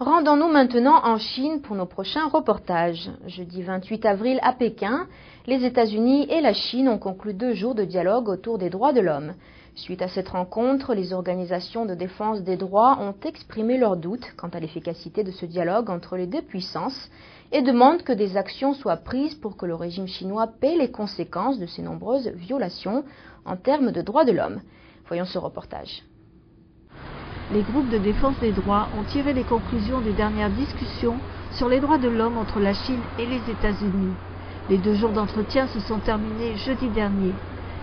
Rendons-nous maintenant en Chine pour nos prochains reportages. Jeudi 28 avril à Pékin, les États-Unis et la Chine ont conclu 2 jours de dialogue autour des droits de l'homme. Suite à cette rencontre, les organisations de défense des droits ont exprimé leurs doutes quant à l'efficacité de ce dialogue entre les 2 puissances et demandent que des actions soient prises pour que le régime chinois paie les conséquences de ces nombreuses violations en termes de droits de l'homme. Voyons ce reportage. Les groupes de défense des droits ont tiré les conclusions des dernières discussions sur les droits de l'homme entre la Chine et les États-Unis. Les 2 jours d'entretien se sont terminés jeudi dernier.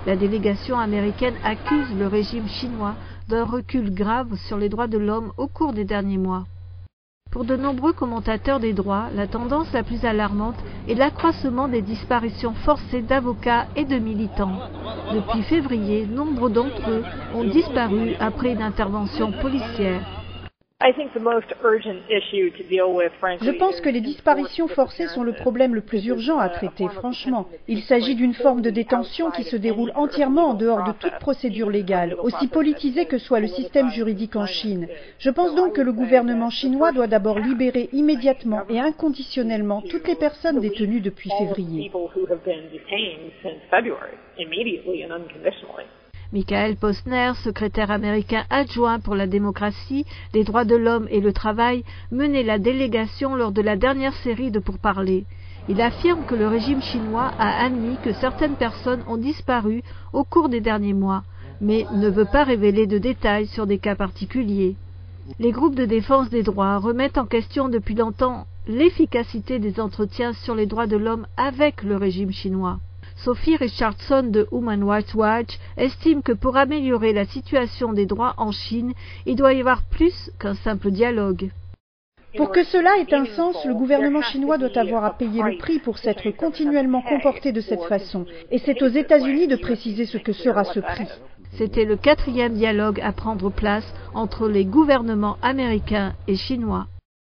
La délégation américaine accuse le régime chinois d'un recul grave sur les droits de l'homme au cours des derniers mois. Pour de nombreux commentateurs des droits, la tendance la plus alarmante est l'accroissement des disparitions forcées d'avocats et de militants. Depuis février, nombre d'entre eux ont disparu après une intervention policière. Je pense que les disparitions forcées sont le problème le plus urgent à traiter, franchement. Il s'agit d'une forme de détention qui se déroule entièrement en dehors de toute procédure légale, aussi politisé que soit le système juridique en Chine. Je pense donc que le gouvernement chinois doit d'abord libérer immédiatement et inconditionnellement toutes les personnes détenues depuis février. Michael Posner, secrétaire américain adjoint pour la démocratie, les droits de l'homme et le travail, menait la délégation lors de la dernière série de pourparlers. Il affirme que le régime chinois a admis que certaines personnes ont disparu au cours des derniers mois, mais ne veut pas révéler de détails sur des cas particuliers. Les groupes de défense des droits remettent en question depuis longtemps l'efficacité des entretiens sur les droits de l'homme avec le régime chinois. Sophie Richardson de Human Rights Watch estime que pour améliorer la situation des droits en Chine, il doit y avoir plus qu'un simple dialogue. Pour que cela ait un sens, le gouvernement chinois doit avoir à payer le prix pour s'être continuellement comporté de cette façon. Et c'est aux États-Unis de préciser ce que sera ce prix. C'était le 4e dialogue à prendre place entre les gouvernements américains et chinois.